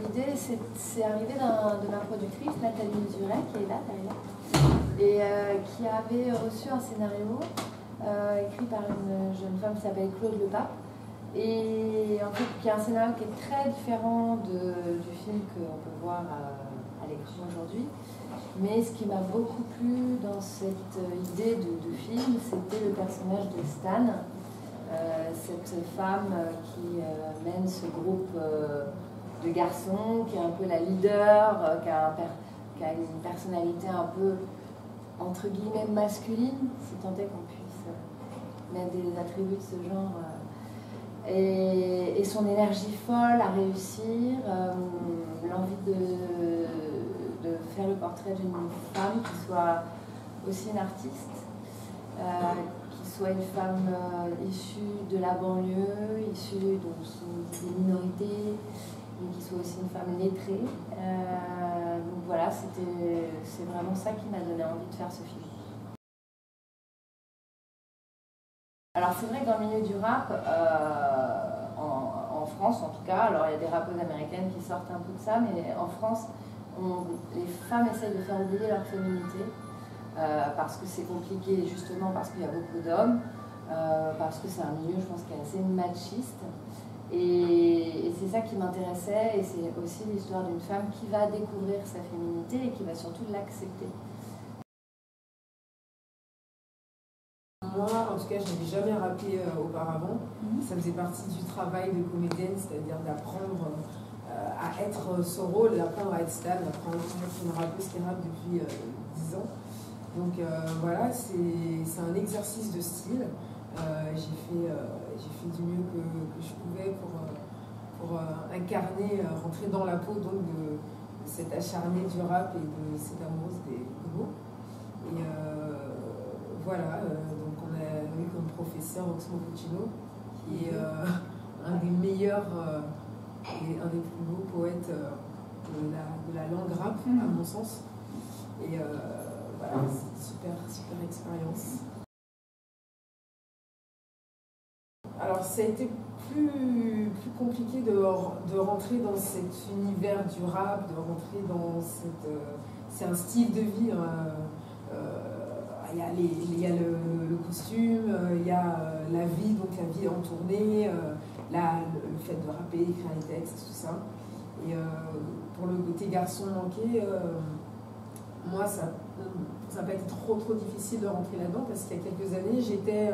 L'idée, c'est arrivé de ma productrice, Nathalie Mesuret, qui est là, et qui avait reçu un scénario écrit par une jeune femme qui s'appelle Claude Lepape, et en fait, qui est un scénario qui est très différent du film qu'on peut voir à l'écran aujourd'hui. Mais ce qui m'a beaucoup plu dans cette idée de film, c'était le personnage de Stan, cette femme qui mène ce groupe de garçons, qui est un peu la leader, qui a une personnalité un peu, entre guillemets, masculine, si tant est qu'on puisse mettre des attributs de ce genre. Et son énergie folle à réussir, l'envie de faire le portrait d'une femme qui soit aussi une artiste, qui soit une femme issue de la banlieue, issue des minorités, mais qui soit aussi une femme lettrée. Donc voilà, c'est vraiment ça qui m'a donné envie de faire ce film. Alors c'est vrai que dans le milieu du rap, en France en tout cas, alors il y a des rappeuses américaines qui sortent un peu de ça, mais en France, les femmes essayent de faire oublier leur féminité, parce que c'est compliqué, justement parce qu'il y a beaucoup d'hommes, parce que c'est un milieu, je pense, qui est assez machiste. Et c'est ça qui m'intéressait, et c'est aussi l'histoire d'une femme qui va découvrir sa féminité et qui va surtout l'accepter. Moi, en tout cas, je n'avais jamais rappé auparavant. Ça faisait partie du travail de comédienne, c'est-à-dire d'apprendre à être son rôle, d'apprendre à être stable, d'apprendre à être une rappeuse qui rappe depuis 10 ans. Donc voilà, c'est un exercice de style. J'ai fait du mieux que je pouvais pour incarner, rentrer dans la peau donc, de cette acharnée du rap et de cette amoureuse des mots. Et voilà, donc on a eu comme professeur Oxmo Puccino, qui est un des meilleurs et un des plus beaux poètes de la langue rap, à mon sens. Et voilà, c'est une super expérience. Alors ça a été plus compliqué de rentrer dans cet univers du rap, de rentrer dans cette... c'est un style de vie. Il y a le costume, il y a la vie, donc la vie en tournée, le fait de rapper, écrire les textes, tout ça. Et pour le côté garçon manqué, moi ça n'a pas été trop difficile de rentrer là-dedans, parce qu'il y a quelques années j'étais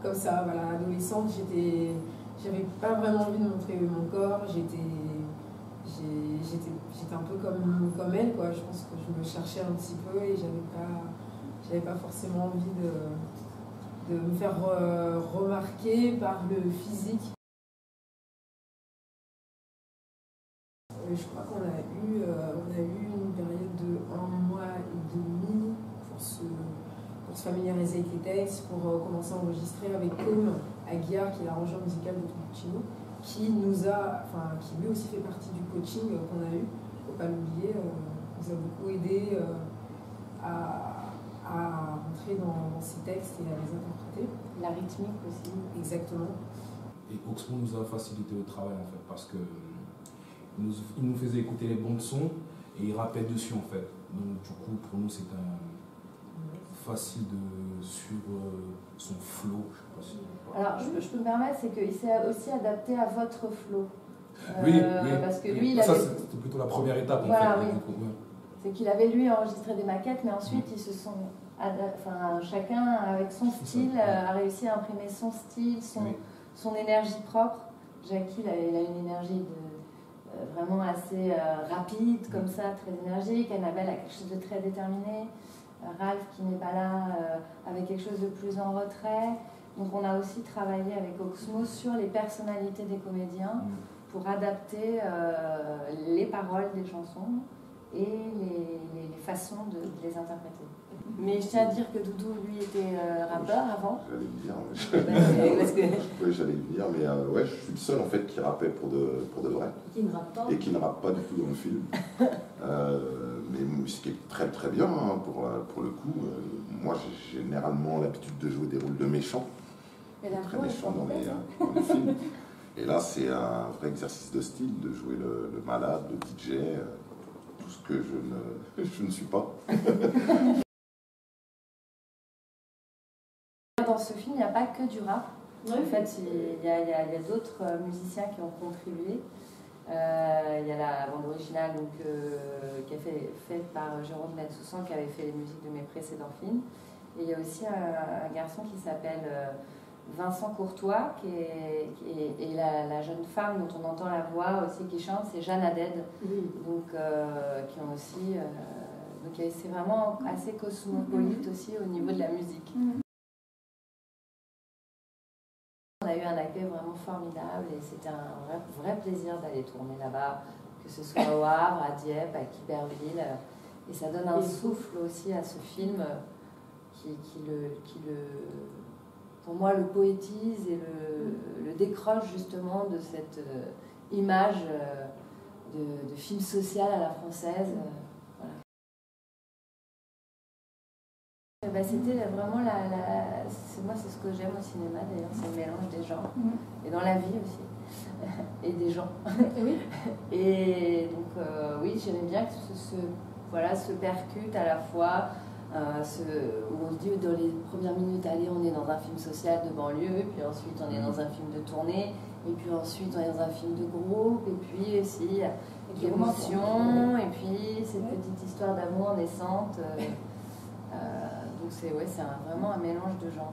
comme ça, voilà, adolescente, j'avais pas vraiment envie de montrer mon corps, j'étais un peu comme elle, quoi. Je pense que je me cherchais un petit peu et j'avais pas forcément envie de me faire remarquer par le physique. Je crois qu'on a eu une période de 1 mois et demi pour se familiariser avec les textes, pour commencer à enregistrer avec Com Aguiar, qui est l'arrangeur musical de Puccino, qui lui aussi fait partie du coaching qu'on a eu, faut pas l'oublier, nous a beaucoup aidé à rentrer dans ces textes et à les interpréter. La rythmique aussi. Exactement. Et Oxmo nous a facilité le travail en fait, parce que il nous faisait écouter les bandes son et il rappait dessus en fait. Donc du coup pour nous c'était facile de suivre son flow. Je sais pas si... Alors je peux me permettre, c'est qu'il s'est aussi adapté à votre flow. Oui, parce que lui, ça c'était plutôt la première étape voilà, en fait. Oui. C'est qu'il avait lui enregistré des maquettes, mais ensuite ils se sont, chacun avec son style a réussi à imprimer son style, son énergie propre. Jackie, il a une énergie vraiment assez rapide, comme ça, très énergique. Annabelle a quelque chose de très déterminé. Ralph qui n'est pas là, avec quelque chose de plus en retrait. Donc on a aussi travaillé avec Oxmo sur les personnalités des comédiens pour adapter les paroles des chansons et les façons de les interpréter. Mais je tiens à dire que Doudou, lui, était rappeur avant. J'allais le dire. Parce que... Oui, j'allais le dire, mais ouais, je suis le seul en fait qui rappait pour de vrai. Qui ne rappe pas. Et qui ne rappe pas du tout dans le film. Mais ce qui est très très bien hein, pour le coup. Moi, j'ai généralement l'habitude de jouer des rôles de méchants. Et la très voix, méchants dans les films. Et là, c'est un vrai exercice de style, de jouer le malade, le DJ, tout ce que je ne suis pas. Dans ce film, il n'y a pas que du rap. Oui. En fait, il y a d'autres musiciens qui ont contribué. Il y a la bande originale qui a été faite par Jérôme Bensoussan, qui avait fait les musiques de mes précédents films. Et il y a aussi un garçon qui s'appelle Vincent Courtois, et la jeune femme dont on entend la voix aussi qui chante, c'est Jeanne Haddad. Donc, qui ont aussi. Donc c'est vraiment assez cosmopolite aussi au niveau de la musique. On a eu un accueil vraiment formidable et c'était un vrai plaisir d'aller tourner là-bas, que ce soit au Havre, à Dieppe, à Quiberville. Et ça donne un souffle aussi à ce film qui pour moi, le poétise et le décroche justement de cette image de film social à la française. Voilà. C'était vraiment moi c'est ce que j'aime au cinéma d'ailleurs, c'est le mélange des genres et dans la vie aussi et des gens. Oui. Et donc oui, j'aimais bien que se percute à la fois où on se dit dans les premières minutes, allez, on est dans un film social de banlieue, puis ensuite on est dans un film de tournée, et puis ensuite on est dans un film de groupe, et puis aussi l'émotion, et puis cette petite histoire d'amour naissante. Donc c'est vraiment un mélange de genres.